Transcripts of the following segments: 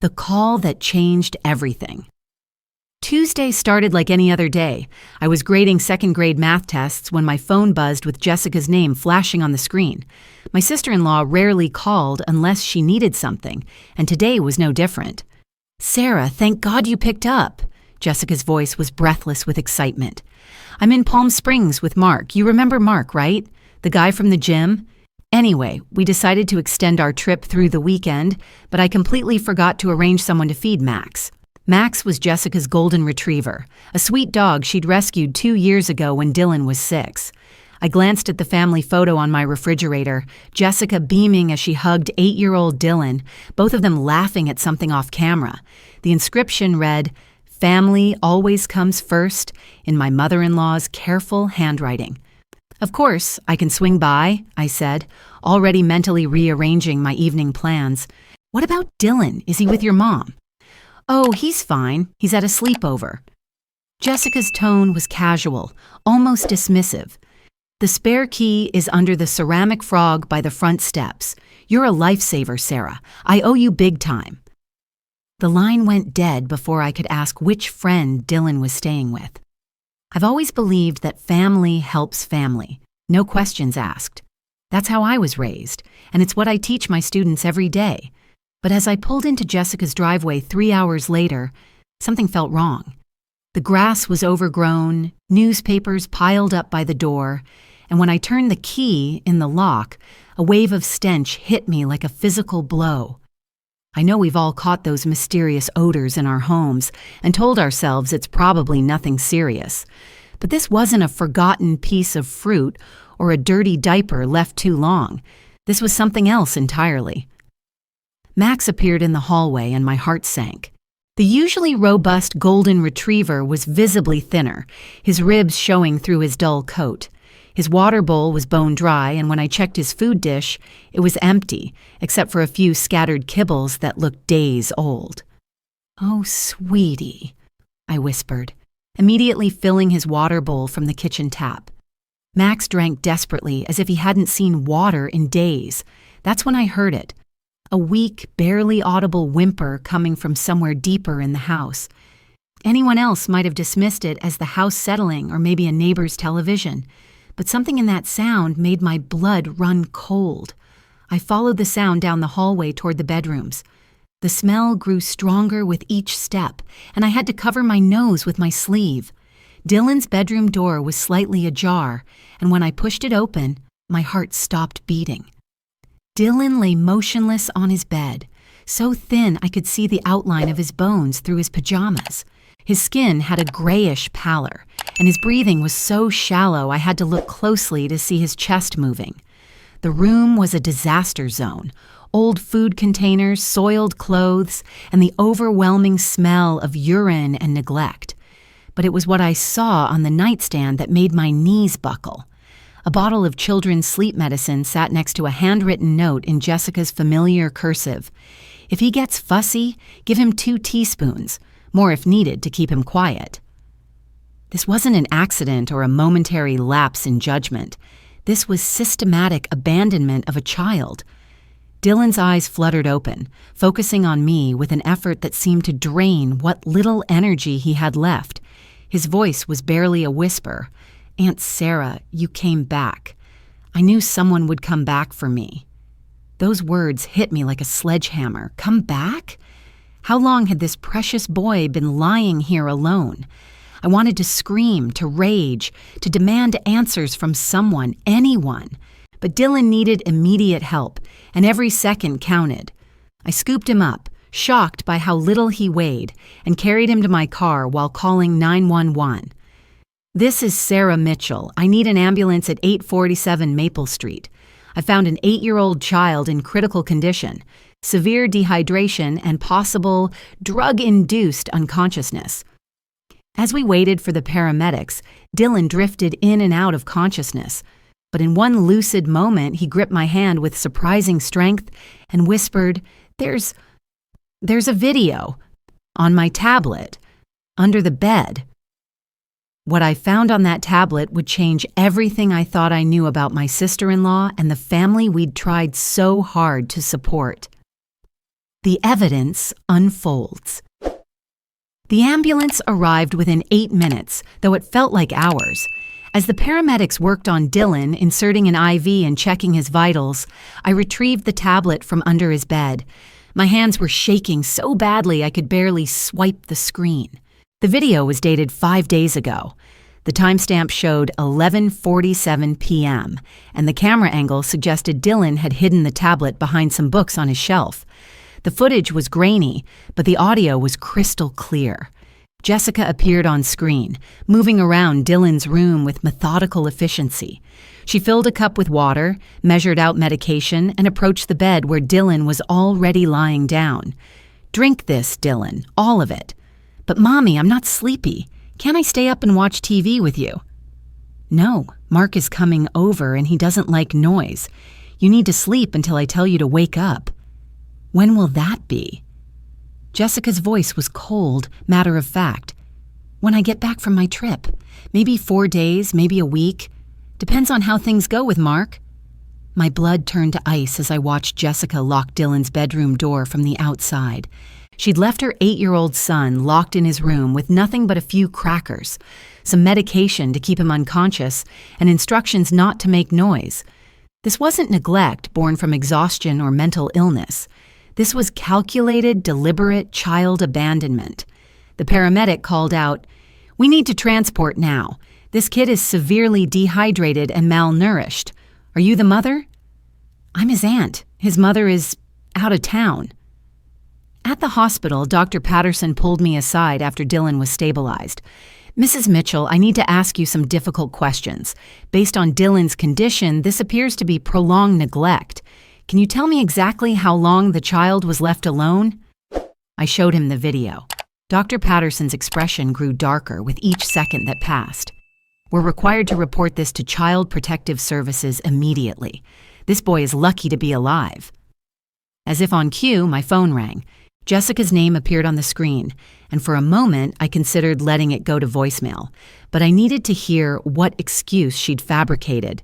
The call that changed everything. Tuesday started like any other day. I was grading second-grade math tests when my phone buzzed with Jessica's name flashing on the screen. My sister-in-law rarely called unless she needed something, and today was no different. "Sarah, thank God you picked up." Jessica's voice was breathless with excitement. "I'm in Palm Springs with Mark. You remember Mark, right? The guy from the gym? Anyway, we decided to extend our trip through the weekend, but I completely forgot to arrange someone to feed Max. Max was Jessica's golden retriever, a sweet dog she'd rescued 2 years ago when Dylan was 6. I glanced at the family photo on my refrigerator, Jessica beaming as she hugged 8-year-old Dylan, both of them laughing at something off camera. The inscription read, "Family always comes first," in my mother-in-law's careful handwriting. "Of course, I can swing by," I said, already mentally rearranging my evening plans. "What about Dylan? Is he with your mom?" "Oh, he's fine. He's at a sleepover." Jessica's tone was casual, almost dismissive. "The spare key is under the ceramic frog by the front steps. You're a lifesaver, Sarah. I owe you big time." The line went dead before I could ask which friend Dylan was staying with. I've always believed that family helps family, no questions asked. That's how I was raised, and it's what I teach my students every day. But as I pulled into Jessica's driveway 3 hours later, something felt wrong. The grass was overgrown, newspapers piled up by the door, and when I turned the key in the lock, a wave of stench hit me like a physical blow. I know we've all caught those mysterious odors in our homes and told ourselves it's probably nothing serious. But this wasn't a forgotten piece of fruit or a dirty diaper left too long. This was something else entirely. Max appeared in the hallway and my heart sank. The usually robust golden retriever was visibly thinner, his ribs showing through his dull coat. His water bowl was bone dry, and when I checked his food dish, it was empty, except for a few scattered kibbles that looked days old. "Oh, sweetie," I whispered, immediately filling his water bowl from the kitchen tap. Max drank desperately, as if he hadn't seen water in days. That's when I heard it, a weak, barely audible whimper coming from somewhere deeper in the house. Anyone else might have dismissed it as the house settling or maybe a neighbor's television. But something in that sound made my blood run cold. I followed the sound down the hallway toward the bedrooms. The smell grew stronger with each step, and I had to cover my nose with my sleeve. Dylan's bedroom door was slightly ajar, and when I pushed it open, my heart stopped beating. Dylan lay motionless on his bed, so thin I could see the outline of his bones through his pajamas. His skin had a grayish pallor, and his breathing was so shallow I had to look closely to see his chest moving. The room was a disaster zone. Old food containers, soiled clothes, and the overwhelming smell of urine and neglect. But it was what I saw on the nightstand that made my knees buckle. A bottle of children's sleep medicine sat next to a handwritten note in Jessica's familiar cursive. "If he gets fussy, give him 2 teaspoons. More if needed to keep him quiet." This wasn't an accident or a momentary lapse in judgment. This was systematic abandonment of a child. Dylan's eyes fluttered open, focusing on me with an effort that seemed to drain what little energy he had left. His voice was barely a whisper. "Aunt Sarah, you came back. I knew someone would come back for me." Those words hit me like a sledgehammer. Come back? How long had this precious boy been lying here alone? I wanted to scream, to rage, to demand answers from someone, anyone. But Dylan needed immediate help, and every second counted. I scooped him up, shocked by how little he weighed, and carried him to my car while calling 911. "This is Sarah Mitchell. I need an ambulance at 847 Maple Street. I found an 8-year-old child in critical condition, severe dehydration, and possible drug-induced unconsciousness." As we waited for the paramedics, Dylan drifted in and out of consciousness. But in one lucid moment, he gripped my hand with surprising strength and whispered, There's a video on my tablet, under the bed." What I found on that tablet would change everything I thought I knew about my sister-in-law and the family we'd tried so hard to support. The evidence unfolds. The ambulance arrived within 8 minutes, though it felt like hours. As the paramedics worked on Dylan, inserting an IV and checking his vitals, I retrieved the tablet from under his bed. My hands were shaking so badly I could barely swipe the screen. The video was dated 5 days ago. The timestamp showed 11:47 p.m., and the camera angle suggested Dylan had hidden the tablet behind some books on his shelf. The footage was grainy, but the audio was crystal clear. Jessica appeared on screen, moving around Dylan's room with methodical efficiency. She filled a cup with water, measured out medication, and approached the bed where Dylan was already lying down. "Drink this, Dylan, all of it." "But Mommy, I'm not sleepy. Can't I stay up and watch TV with you?" "No, Mark is coming over and he doesn't like noise. You need to sleep until I tell you to wake up." "When will that be?" Jessica's voice was cold, matter-of-fact. "When I get back from my trip. Maybe 4 days, maybe a week. Depends on how things go with Mark." My blood turned to ice as I watched Jessica lock Dylan's bedroom door from the outside. She'd left her 8-year-old son locked in his room with nothing but a few crackers, some medication to keep him unconscious, and instructions not to make noise. This wasn't neglect born from exhaustion or mental illness. This was calculated, deliberate child abandonment. The paramedic called out, "We need to transport now. This kid is severely dehydrated and malnourished. Are you the mother?" "I'm his aunt. His mother is out of town." At the hospital, Dr. Patterson pulled me aside after Dylan was stabilized. "Mrs. Mitchell, I need to ask you some difficult questions. Based on Dylan's condition, this appears to be prolonged neglect. Can you tell me exactly how long the child was left alone?" I showed him the video. Dr. Patterson's expression grew darker with each second that passed. "We're required to report this to Child Protective Services immediately. This boy is lucky to be alive." As if on cue, my phone rang. Jessica's name appeared on the screen, and for a moment I considered letting it go to voicemail, but I needed to hear what excuse she'd fabricated.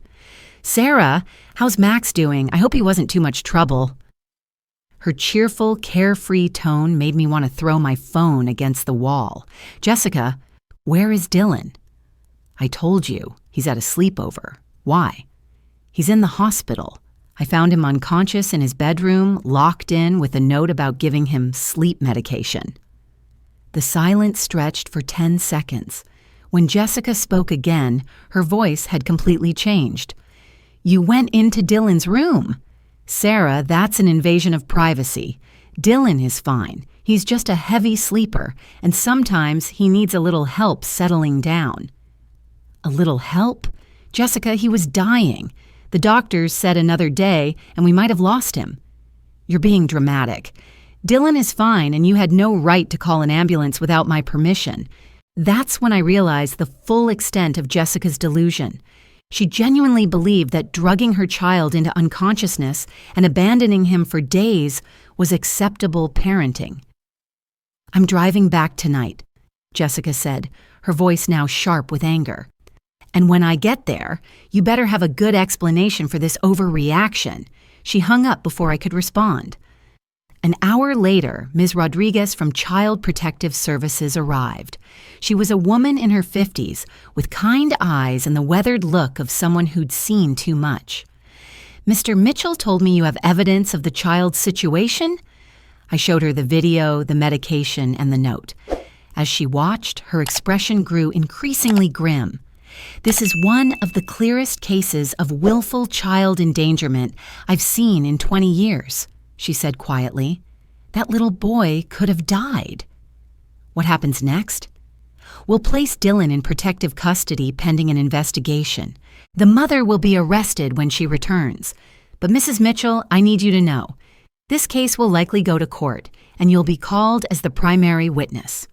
"Sarah, how's Max doing? I hope he wasn't too much trouble." Her cheerful, carefree tone made me want to throw my phone against the wall. "Jessica, where is Dylan?" "I told you, he's at a sleepover. Why?" "He's in the hospital. I found him unconscious in his bedroom, locked in with a note about giving him sleep medication." The silence stretched for 10 seconds. When Jessica spoke again, her voice had completely changed. "You went into Dylan's room." "Sarah, that's an invasion of privacy. Dylan is fine. He's just a heavy sleeper, and sometimes he needs a little help settling down." "A little help?" "Jessica, he was dying. The doctors said another day, and we might have lost him." "You're being dramatic. Dylan is fine, and you had no right to call an ambulance without my permission." That's when I realized the full extent of Jessica's delusion. She genuinely believed that drugging her child into unconsciousness and abandoning him for days was acceptable parenting. "I'm driving back tonight," Jessica said, her voice now sharp with anger. "And when I get there, you better have a good explanation for this overreaction." She hung up before I could respond. An hour later, Ms. Rodriguez from Child Protective Services arrived. She was a woman in her 50s with kind eyes and the weathered look of someone who'd seen too much. "Mr. Mitchell told me you have evidence of the child's situation?" I showed her the video, the medication, and the note. As she watched, her expression grew increasingly grim. "This is one of the clearest cases of willful child endangerment I've seen in 20 years. She said quietly. "That little boy could have died." "What happens next?" "We'll place Dylan in protective custody pending an investigation. The mother will be arrested when she returns. But Mrs. Mitchell, I need you to know, this case will likely go to court, and you'll be called as the primary witness."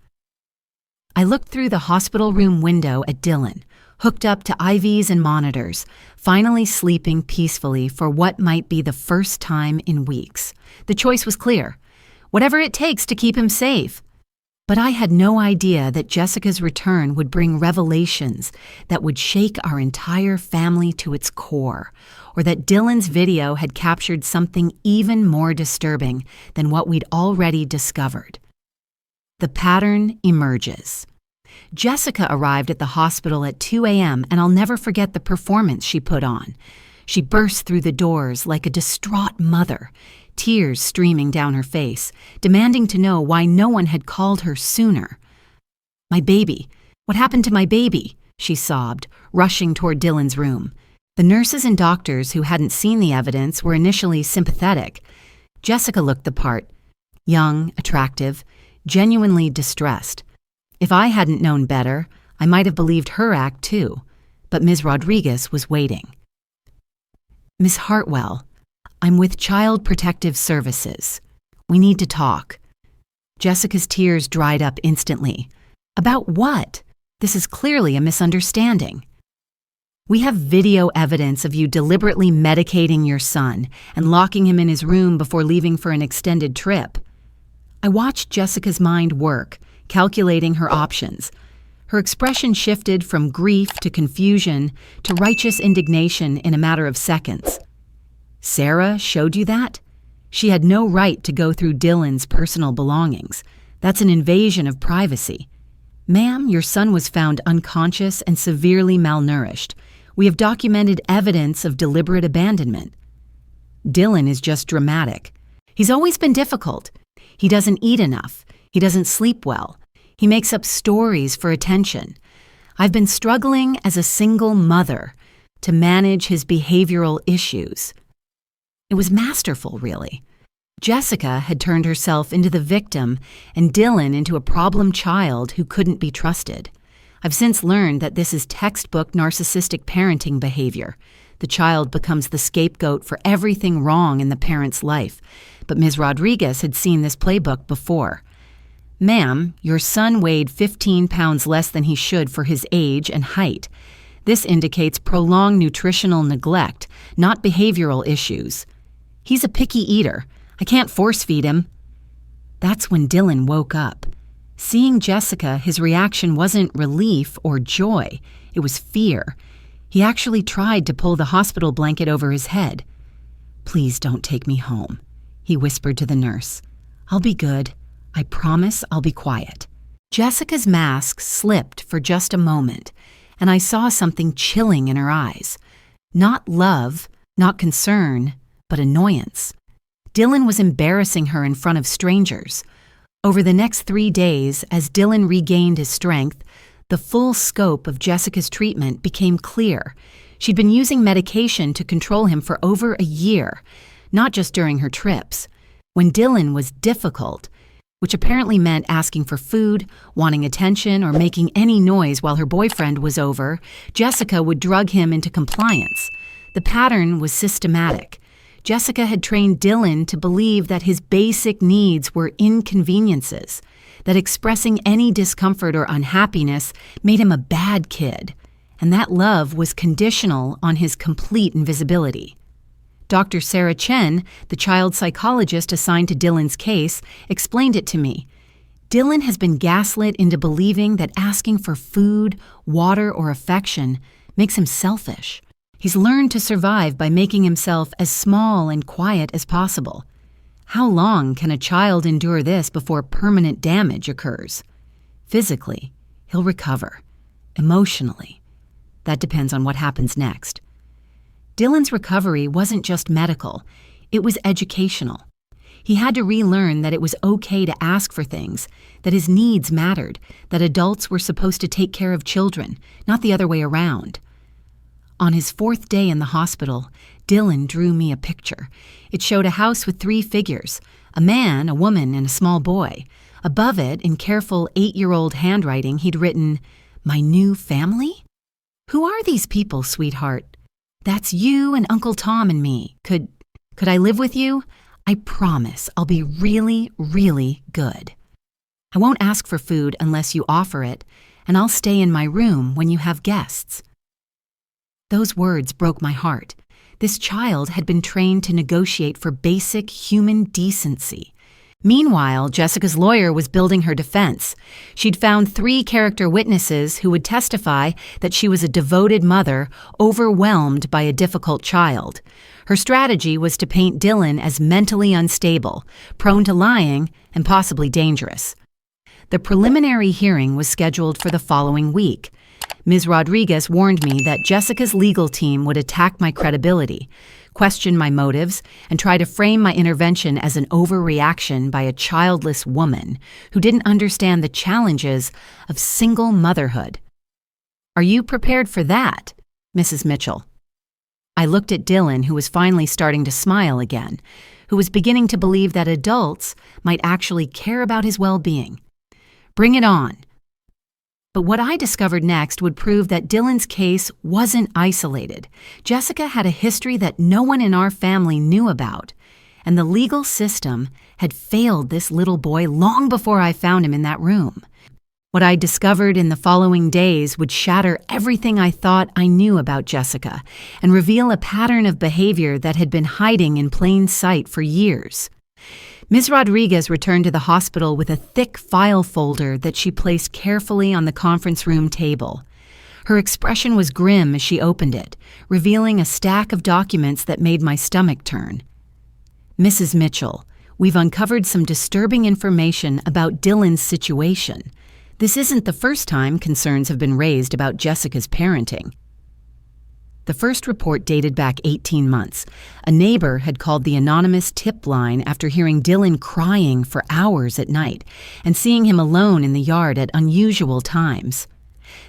I looked through the hospital room window at Dylan, hooked up to IVs and monitors, finally sleeping peacefully for what might be the first time in weeks. The choice was clear. Whatever it takes to keep him safe. But I had no idea that Jessica's return would bring revelations that would shake our entire family to its core, or that Dylan's video had captured something even more disturbing than what we'd already discovered. The pattern emerges. Jessica arrived at the hospital at 2 a.m., and I'll never forget the performance she put on. She burst through the doors like a distraught mother, tears streaming down her face, demanding to know why no one had called her sooner. "My baby. What happened to my baby?" she sobbed, rushing toward Dylan's room. The nurses and doctors who hadn't seen the evidence were initially sympathetic. Jessica looked the part, young, attractive, genuinely distressed. If I hadn't known better, I might have believed her act too, but Ms. Rodriguez was waiting. "Miss Hartwell, I'm with Child Protective Services. We need to talk." Jessica's tears dried up instantly. "About what? This is clearly a misunderstanding." "We have video evidence of you deliberately medicating your son and locking him in his room before leaving for an extended trip." I watched Jessica's mind work, calculating her options. Her expression shifted from grief to confusion to righteous indignation in a matter of seconds. "Sarah showed you that? She had no right to go through Dylan's personal belongings. That's an invasion of privacy. Ma'am, your son was found unconscious and severely malnourished. We have documented evidence of deliberate abandonment." Dylan is just dramatic. He's always been difficult. He doesn't eat enough. He doesn't sleep well. He makes up stories for attention. I've been struggling as a single mother to manage his behavioral issues. It was masterful, really. Jessica had turned herself into the victim and Dylan into a problem child who couldn't be trusted. I've since learned that this is textbook narcissistic parenting behavior. The child becomes the scapegoat for everything wrong in the parent's life. But Ms. Rodriguez had seen this playbook before. "Ma'am, your son weighed 15 pounds less than he should for his age and height. This indicates prolonged nutritional neglect, not behavioral issues. He's a picky eater. I can't force-feed him." That's when Dylan woke up. Seeing Jessica, his reaction wasn't relief or joy. It was fear. He actually tried to pull the hospital blanket over his head. "Please don't take me home," he whispered to the nurse. "I'll be good. I promise I'll be quiet." Jessica's mask slipped for just a moment, and I saw something chilling in her eyes. Not love, not concern, but annoyance. Dylan was embarrassing her in front of strangers. Over the next 3 days, as Dylan regained his strength, the full scope of Jessica's treatment became clear. She'd been using medication to control him for over a year, not just during her trips. When Dylan was difficult, which apparently meant asking for food, wanting attention, or making any noise while her boyfriend was over, Jessica would drug him into compliance. The pattern was systematic. Jessica had trained Dylan to believe that his basic needs were inconveniences, that expressing any discomfort or unhappiness made him a bad kid, and that love was conditional on his complete invisibility. Dr. Sarah Chen, the child psychologist assigned to Dylan's case, explained it to me. Dylan has been gaslit into believing that asking for food, water, or affection makes him selfish. He's learned to survive by making himself as small and quiet as possible. How long can a child endure this before permanent damage occurs? Physically, he'll recover. Emotionally, that depends on what happens next. Dylan's recovery wasn't just medical, it was educational. He had to relearn that it was okay to ask for things, that his needs mattered, that adults were supposed to take care of children, not the other way around. On his 4th day in the hospital, Dylan drew me a picture. It showed a house with 3 figures, a man, a woman, and a small boy. Above it, in careful 8-year-old handwriting, he'd written, "My new family? Who are these people, sweetheart? That's you and Uncle Tom and me. Could I live with you? I promise I'll be really, really good. I won't ask for food unless you offer it, and I'll stay in my room when you have guests." Those words broke my heart. This child had been trained to negotiate for basic human decency. Meanwhile, Jessica's lawyer was building her defense. She'd found 3 character witnesses who would testify that she was a devoted mother overwhelmed by a difficult child. Her strategy was to paint Dylan as mentally unstable, prone to lying, and possibly dangerous. The preliminary hearing was scheduled for the following week. Ms. Rodriguez warned me that Jessica's legal team would attack my credibility, question my motives, and try to frame my intervention as an overreaction by a childless woman who didn't understand the challenges of single motherhood. "Are you prepared for that, Mrs. Mitchell?" I looked at Dylan, who was finally starting to smile again, who was beginning to believe that adults might actually care about his well-being. "Bring it on." But what I discovered next would prove that Dylan's case wasn't isolated. Jessica had a history that no one in our family knew about, and the legal system had failed this little boy long before I found him in that room. What I discovered in the following days would shatter everything I thought I knew about Jessica and reveal a pattern of behavior that had been hiding in plain sight for years. Ms. Rodriguez returned to the hospital with a thick file folder that she placed carefully on the conference room table. Her expression was grim as she opened it, revealing a stack of documents that made my stomach turn. "Mrs. Mitchell, we've uncovered some disturbing information about Dylan's situation. This isn't the first time concerns have been raised about Jessica's parenting." The first report dated back 18 months. A neighbor had called the anonymous tip line after hearing Dylan crying for hours at night and seeing him alone in the yard at unusual times.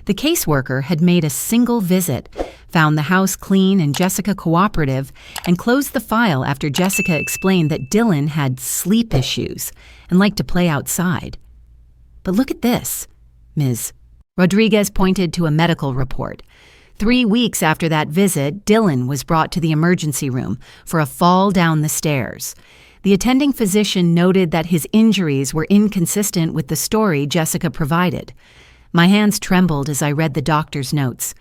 The caseworker had made a single visit, found the house clean and Jessica cooperative, and closed the file after Jessica explained that Dylan had sleep issues and liked to play outside. "But look at this," Ms. Rodriguez pointed to a medical report. 3 weeks after that visit, Dylan was brought to the emergency room for a fall down the stairs. The attending physician noted that his injuries were inconsistent with the story Jessica provided. My hands trembled as I read the doctor's notes.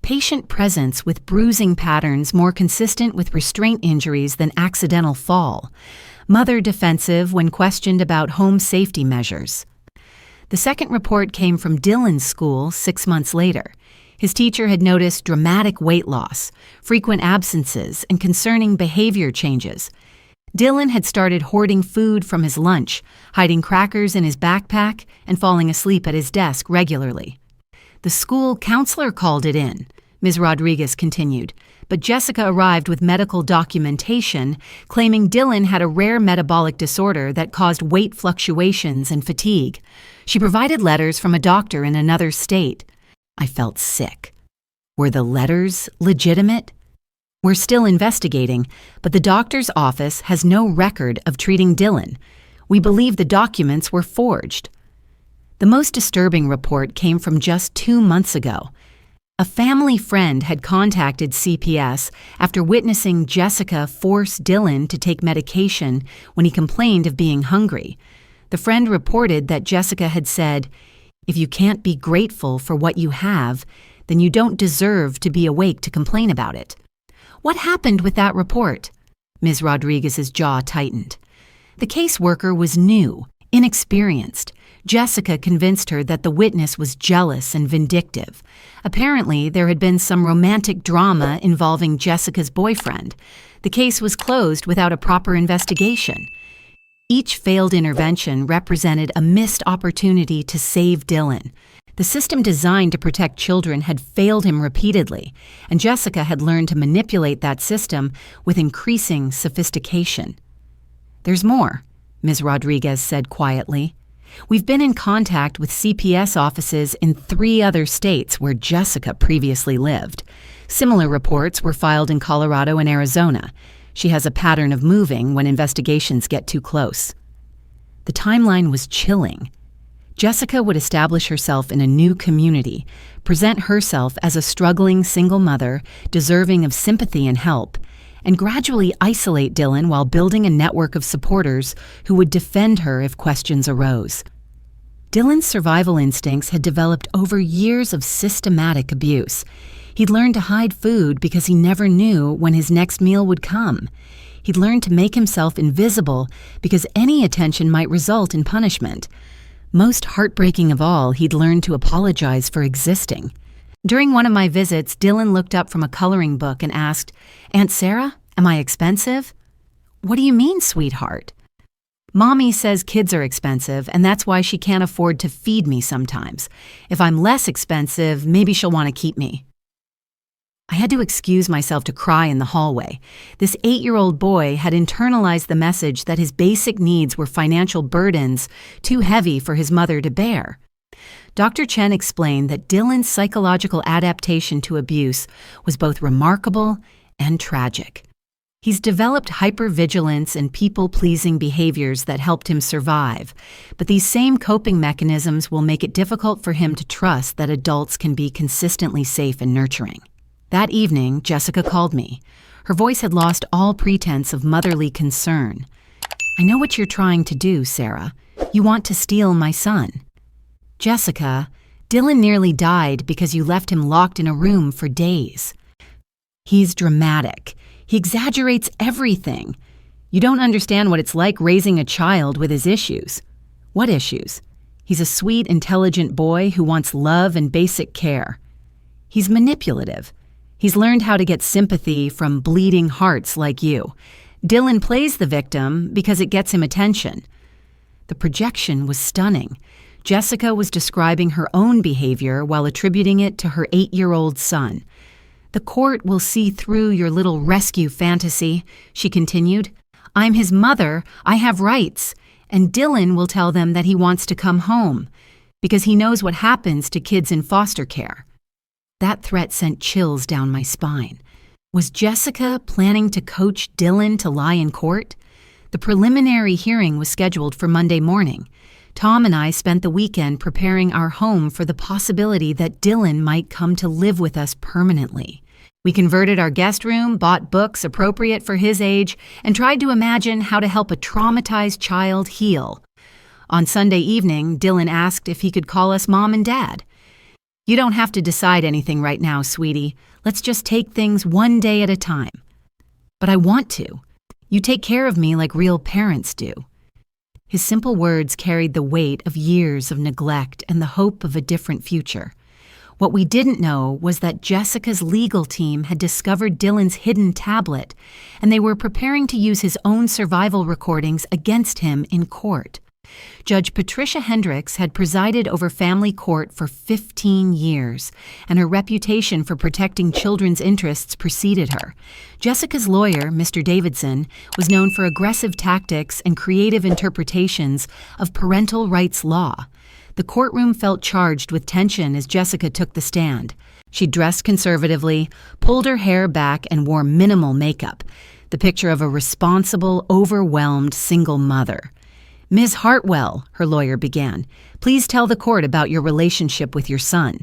Patient presence with bruising patterns more consistent with restraint injuries than accidental fall. Mother defensive when questioned about home safety measures. The second report came from Dylan's school 6 months later. His teacher had noticed dramatic weight loss, frequent absences, and concerning behavior changes. Dylan had started hoarding food from his lunch, hiding crackers in his backpack, and falling asleep at his desk regularly. "The school counselor called it in," Ms. Rodriguez continued, but Jessica arrived with medical documentation claiming Dylan had a rare metabolic disorder that caused weight fluctuations and fatigue. She provided letters from a doctor in another state. I felt sick. Were the letters legitimate? "We're still investigating, but the doctor's office has no record of treating Dylan. We believe the documents were forged." The most disturbing report came from just 2 months ago. A family friend had contacted CPS after witnessing Jessica force Dylan to take medication when he complained of being hungry. The friend reported that Jessica had said, "If you can't be grateful for what you have, then you don't deserve to be awake to complain about it." "What happened with that report?" Ms. Rodriguez's jaw tightened. The caseworker was new, inexperienced. Jessica convinced her that the witness was jealous and vindictive. Apparently, there had been some romantic drama involving Jessica's boyfriend. The case was closed without a proper investigation. Each failed intervention represented a missed opportunity to save Dylan. The system designed to protect children had failed him repeatedly, and Jessica had learned to manipulate that system with increasing sophistication. "There's more," Ms. Rodriguez said quietly. "We've been in contact with CPS offices in 3 other states where Jessica previously lived. Similar reports were filed in Colorado and Arizona. She has a pattern of moving when investigations get too close." The timeline was chilling. Jessica would establish herself in a new community, present herself as a struggling single mother deserving of sympathy and help, and gradually isolate Dylan while building a network of supporters who would defend her if questions arose. Dylan's survival instincts had developed over years of systematic abuse. He'd learned to hide food because he never knew when his next meal would come. He'd learned to make himself invisible because any attention might result in punishment. Most heartbreaking of all, he'd learned to apologize for existing. During one of my visits, Dylan looked up from a coloring book and asked, "Aunt Sarah, am I expensive?" "What do you mean, sweetheart?" "Mommy says kids are expensive, and that's why she can't afford to feed me sometimes. If I'm less expensive, maybe she'll want to keep me." I had to excuse myself to cry in the hallway. This 8-year-old boy had internalized the message that his basic needs were financial burdens too heavy for his mother to bear. Dr. Chen explained that Dylan's psychological adaptation to abuse was both remarkable and tragic. He's developed hypervigilance and people-pleasing behaviors that helped him survive, but these same coping mechanisms will make it difficult for him to trust that adults can be consistently safe and nurturing. That evening, Jessica called me. Her voice had lost all pretense of motherly concern. "I know what you're trying to do, Sarah. You want to steal my son." "Jessica, Dylan nearly died because you left him locked in a room for days." "He's dramatic. He exaggerates everything. You don't understand what it's like raising a child with his issues." "What issues?" "He's a sweet, intelligent boy who wants love and basic care. He's manipulative. He's learned how to get sympathy from bleeding hearts like you. Dylan plays the victim because it gets him attention." The projection was stunning. Jessica was describing her own behavior while attributing it to her 8-year-old son. "The court will see through your little rescue fantasy," she continued. "I'm his mother, I have rights, and Dylan will tell them that he wants to come home, because he knows what happens to kids in foster care." That threat sent chills down my spine. Was Jessica planning to coach Dylan to lie in court? The preliminary hearing was scheduled for Monday morning. Tom and I spent the weekend preparing our home for the possibility that Dylan might come to live with us permanently. We converted our guest room, bought books appropriate for his age, and tried to imagine how to help a traumatized child heal. On Sunday evening, Dylan asked if he could call us Mom and Dad. "You don't have to decide anything right now, sweetie. Let's just take things one day at a time." "But I want to. You take care of me like real parents do." His simple words carried the weight of years of neglect and the hope of a different future. What we didn't know was that Jessica's legal team had discovered Dylan's hidden tablet, and they were preparing to use his own survival recordings against him in court. Judge Patricia Hendricks had presided over family court for 15 years, and her reputation for protecting children's interests preceded her. Jessica's lawyer, Mr. Davidson, was known for aggressive tactics and creative interpretations of parental rights law. The courtroom felt charged with tension as Jessica took the stand. She dressed conservatively, pulled her hair back, and wore minimal makeup, the picture of a responsible, overwhelmed single mother. "Ms. Hartwell," her lawyer began, "please tell the court about your relationship with your son."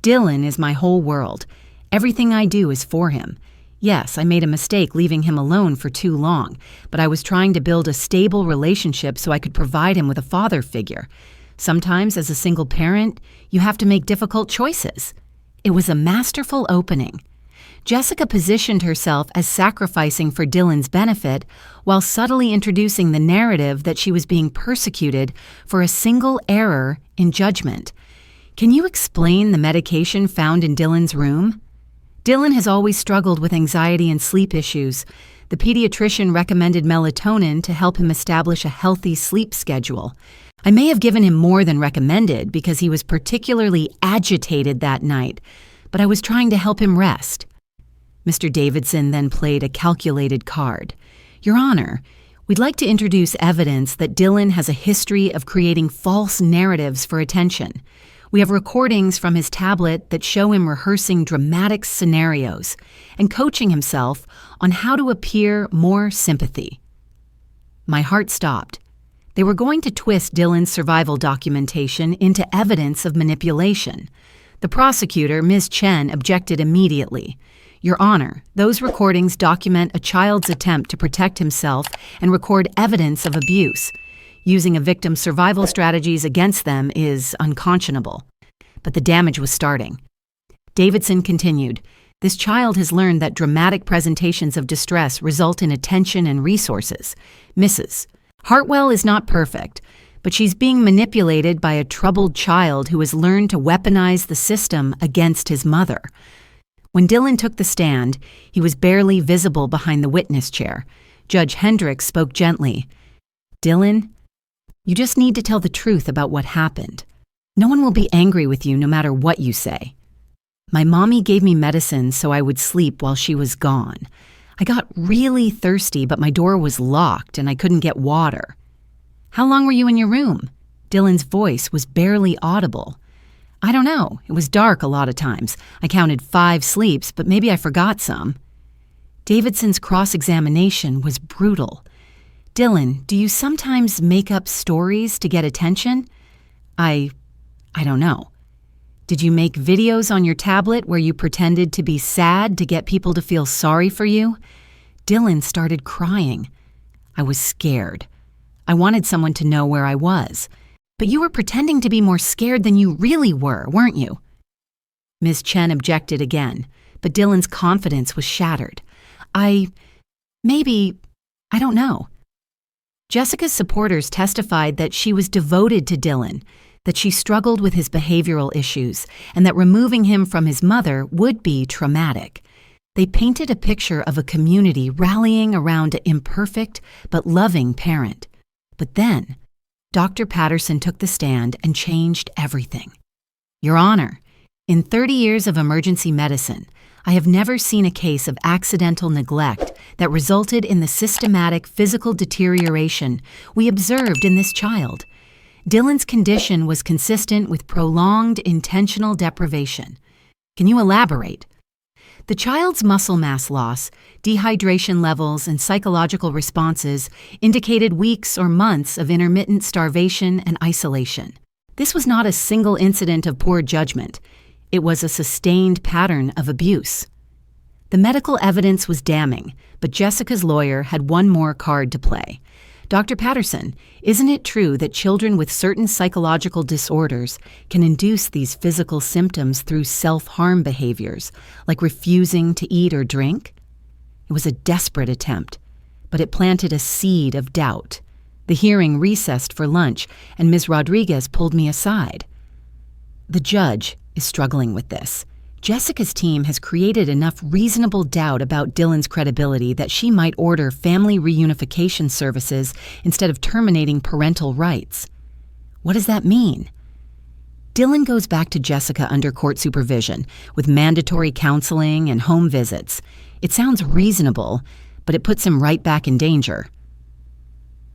"Dylan is my whole world. Everything I do is for him. Yes, I made a mistake leaving him alone for too long, but I was trying to build a stable relationship so I could provide him with a father figure. Sometimes, as a single parent, you have to make difficult choices." It was a masterful opening. Jessica positioned herself as sacrificing for Dylan's benefit while subtly introducing the narrative that she was being persecuted for a single error in judgment. "Can you explain the medication found in Dylan's room?" "Dylan has always struggled with anxiety and sleep issues. The pediatrician recommended melatonin to help him establish a healthy sleep schedule. I may have given him more than recommended because he was particularly agitated that night, but I was trying to help him rest." Mr. Davidson then played a calculated card. "Your Honor, we'd like to introduce evidence that Dylan has a history of creating false narratives for attention. We have recordings from his tablet that show him rehearsing dramatic scenarios and coaching himself on how to appear more sympathy." My heart stopped. They were going to twist Dylan's survival documentation into evidence of manipulation. The prosecutor, Ms. Chen, objected immediately. "Your Honor, those recordings document a child's attempt to protect himself and record evidence of abuse. Using a victim's survival strategies against them is unconscionable." But the damage was starting. Davidson continued, This child has learned that dramatic presentations of distress result in attention and resources. Mrs. Hartwell is not perfect, but she's being manipulated by a troubled child who has learned to weaponize the system against his mother. When Dylan took the stand, he was barely visible behind the witness chair. Judge Hendricks spoke gently. "Dylan, you just need to tell the truth about what happened. No one will be angry with you no matter what you say. My mommy gave me medicine so I would sleep while she was gone. I got really thirsty, but my door was locked and I couldn't get water." "How long were you in your room?" Dylan's voice was barely audible. "I don't know. It was dark a lot of times. I counted 5 sleeps, but maybe I forgot some." Davidson's cross-examination was brutal. "Dylan, do you sometimes make up stories to get attention?" I don't know." "Did you make videos on your tablet where you pretended to be sad to get people to feel sorry for you?" Dylan started crying. "I was scared. I wanted someone to know where I was. But you were pretending to be more scared than you really were, weren't you?" Ms. Chen objected again, but Dylan's confidence was shattered. I don't know." Jessica's supporters testified that she was devoted to Dylan, that she struggled with his behavioral issues, and that removing him from his mother would be traumatic. They painted a picture of a community rallying around an imperfect but loving parent. But then, Dr. Patterson took the stand and changed everything. "Your Honor, in 30 years of emergency medicine, I have never seen a case of accidental neglect that resulted in the systematic physical deterioration we observed in this child. Dylan's condition was consistent with prolonged intentional deprivation. Can you elaborate?" The child's muscle mass loss, dehydration levels, and psychological responses indicated weeks or months of intermittent starvation and isolation. This was not a single incident of poor judgment. It was a sustained pattern of abuse. The medical evidence was damning, but Jessica's lawyer had one more card to play. "Dr. Patterson, isn't it true that children with certain psychological disorders can induce these physical symptoms through self-harm behaviors, like refusing to eat or drink?" It was a desperate attempt, but it planted a seed of doubt. The hearing recessed for lunch, and Ms. Rodriguez pulled me aside. "The judge is struggling with this. Jessica's team has created enough reasonable doubt about Dylan's credibility that she might order family reunification services instead of terminating parental rights." "What does that mean?" "Dylan goes back to Jessica under court supervision, with mandatory counseling and home visits. It sounds reasonable, but it puts him right back in danger."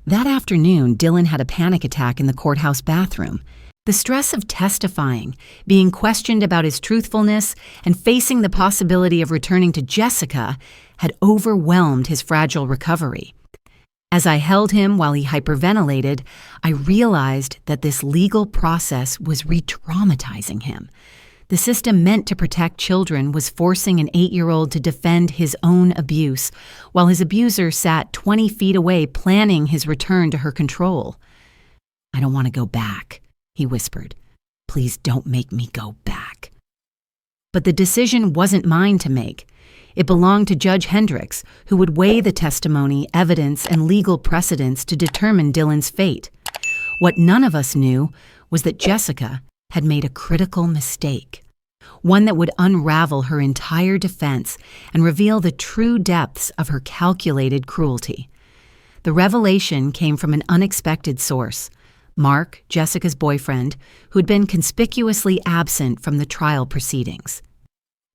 That afternoon, Dylan had a panic attack in the courthouse bathroom. The stress of testifying, being questioned about his truthfulness, and facing the possibility of returning to Jessica had overwhelmed his fragile recovery. As I held him while he hyperventilated, I realized that this legal process was re-traumatizing him. The system meant to protect children was forcing an 8-year-old to defend his own abuse, while his abuser sat 20 feet away planning his return to her control. "I don't want to go back," he whispered. "Please don't make me go back." But the decision wasn't mine to make. It belonged to Judge Hendricks, who would weigh the testimony, evidence, and legal precedents to determine Dylan's fate. What none of us knew was that Jessica had made a critical mistake, one that would unravel her entire defense and reveal the true depths of her calculated cruelty. The revelation came from an unexpected source. Mark, Jessica's boyfriend, who had been conspicuously absent from the trial proceedings.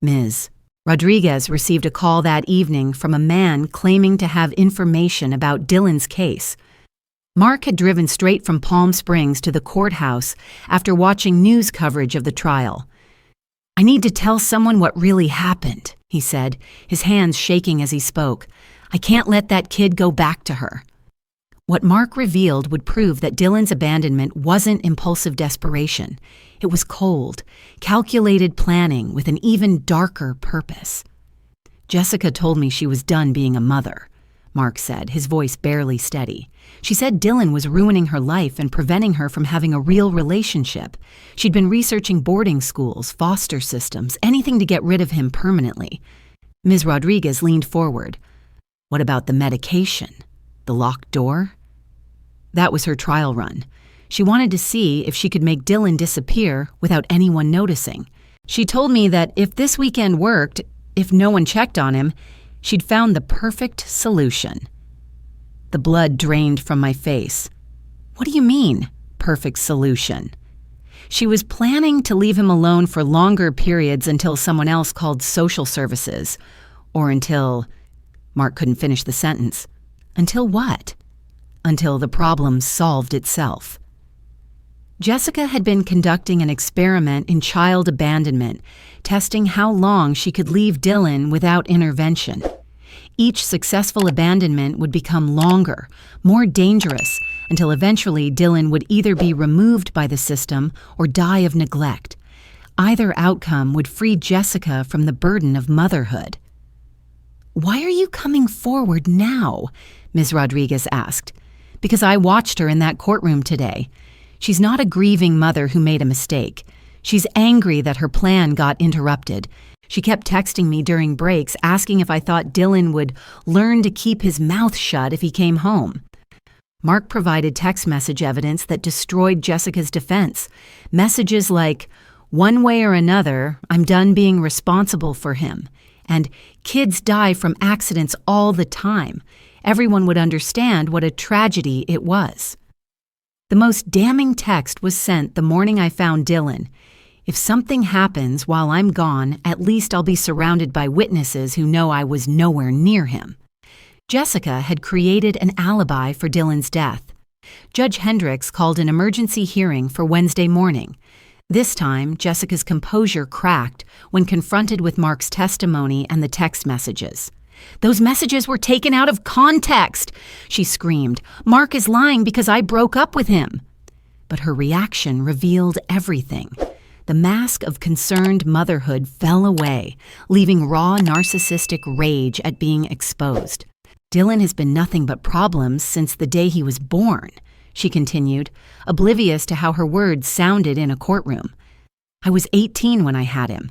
Ms. Rodriguez received a call that evening from a man claiming to have information about Dylan's case. Mark had driven straight from Palm Springs to the courthouse after watching news coverage of the trial. "I need to tell someone what really happened," he said, his hands shaking as he spoke. "I can't let that kid go back to her." What Mark revealed would prove that Dylan's abandonment wasn't impulsive desperation. It was cold, calculated planning with an even darker purpose. "Jessica told me she was done being a mother," Mark said, his voice barely steady. She said Dylan was ruining her life and preventing her from having a real relationship. She'd been researching boarding schools, foster systems, anything to get rid of him permanently. Ms. Rodriguez leaned forward. What about the medication? The locked door? That was her trial run. She wanted to see if she could make Dylan disappear without anyone noticing. She told me that if this weekend worked, if no one checked on him, she'd found the perfect solution. The blood drained from my face. What do you mean, perfect solution? She was planning to leave him alone for longer periods until someone else called social services, or until... Mark couldn't finish the sentence. Until what? Until the problem solved itself. Jessica had been conducting an experiment in child abandonment, testing how long she could leave Dylan without intervention. Each successful abandonment would become longer, more dangerous, until eventually Dylan would either be removed by the system or die of neglect. Either outcome would free Jessica from the burden of motherhood. "Why are you coming forward now?" Ms. Rodriguez asked. "Because I watched her in that courtroom today. She's not a grieving mother who made a mistake. She's angry that her plan got interrupted. She kept texting me during breaks asking if I thought Dylan would learn to keep his mouth shut if he came home." Mark provided text message evidence that destroyed Jessica's defense. Messages like, "One way or another, I'm done being responsible for him," and "Kids die from accidents all the time. Everyone would understand what a tragedy it was." The most damning text was sent the morning I found Dylan. "If something happens while I'm gone, at least I'll be surrounded by witnesses who know I was nowhere near him." Jessica had created an alibi for Dylan's death. Judge Hendricks called an emergency hearing for Wednesday morning. This time, Jessica's composure cracked when confronted with Mark's testimony and the text messages. "Those messages were taken out of context," she screamed. "Mark is lying because I broke up with him." But her reaction revealed everything. The mask of concerned motherhood fell away, leaving raw narcissistic rage at being exposed. "Dylan has been nothing but problems since the day he was born," she continued, oblivious to how her words sounded in a courtroom. "I was 18 when I had him.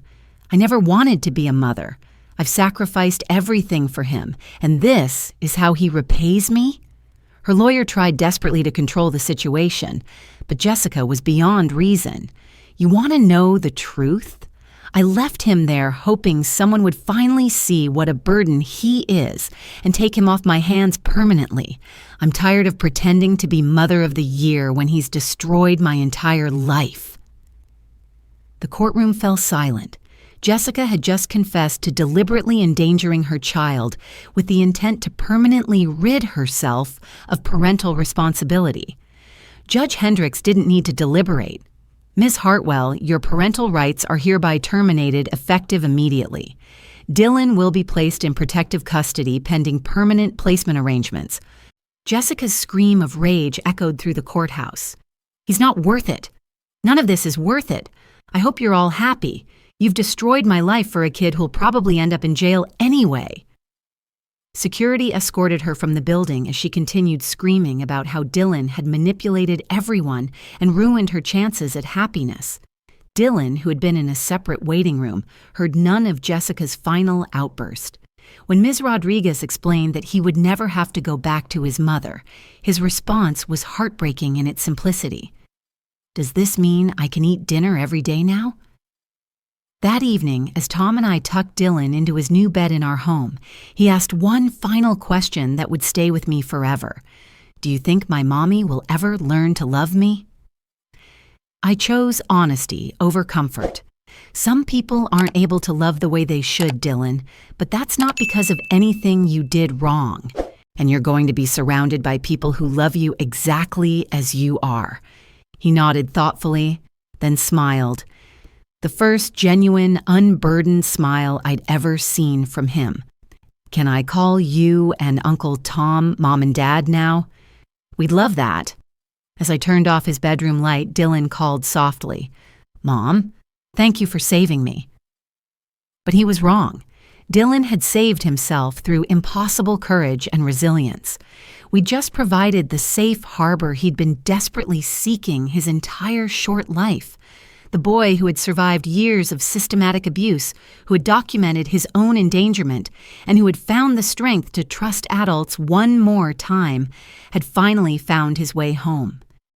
I never wanted to be a mother. I've sacrificed everything for him, and this is how he repays me?" Her lawyer tried desperately to control the situation, but Jessica was beyond reason. "You want to know the truth? I left him there hoping someone would finally see what a burden he is and take him off my hands permanently. I'm tired of pretending to be Mother of the Year when he's destroyed my entire life." The courtroom fell silent. Jessica had just confessed to deliberately endangering her child with the intent to permanently rid herself of parental responsibility. Judge Hendricks didn't need to deliberate. "Ms. Hartwell, your parental rights are hereby terminated effective immediately. Dylan will be placed in protective custody pending permanent placement arrangements." Jessica's scream of rage echoed through the courthouse. "He's not worth it. None of this is worth it. I hope you're all happy. You've destroyed my life for a kid who'll probably end up in jail anyway." Security escorted her from the building as she continued screaming about how Dylan had manipulated everyone and ruined her chances at happiness. Dylan, who had been in a separate waiting room, heard none of Jessica's final outburst. When Ms. Rodriguez explained that he would never have to go back to his mother, his response was heartbreaking in its simplicity. "Does this mean I can eat dinner every day now?" That evening, as Tom and I tucked Dylan into his new bed in our home, he asked one final question that would stay with me forever. "Do you think my mommy will ever learn to love me?" I chose honesty over comfort. "Some people aren't able to love the way they should, Dylan, but that's not because of anything you did wrong. And you're going to be surrounded by people who love you exactly as you are." He nodded thoughtfully, then smiled. The first genuine, unburdened smile I'd ever seen from him. "Can I call you and Uncle Tom Mom and Dad now?" "We'd love that." As I turned off his bedroom light, Dylan called softly, "Mom, thank you for saving me." But he was wrong. Dylan had saved himself through impossible courage and resilience. We just provided the safe harbor he'd been desperately seeking his entire short life. The boy who had survived years of systematic abuse, who had documented his own endangerment, and who had found the strength to trust adults one more time, had finally found his way home.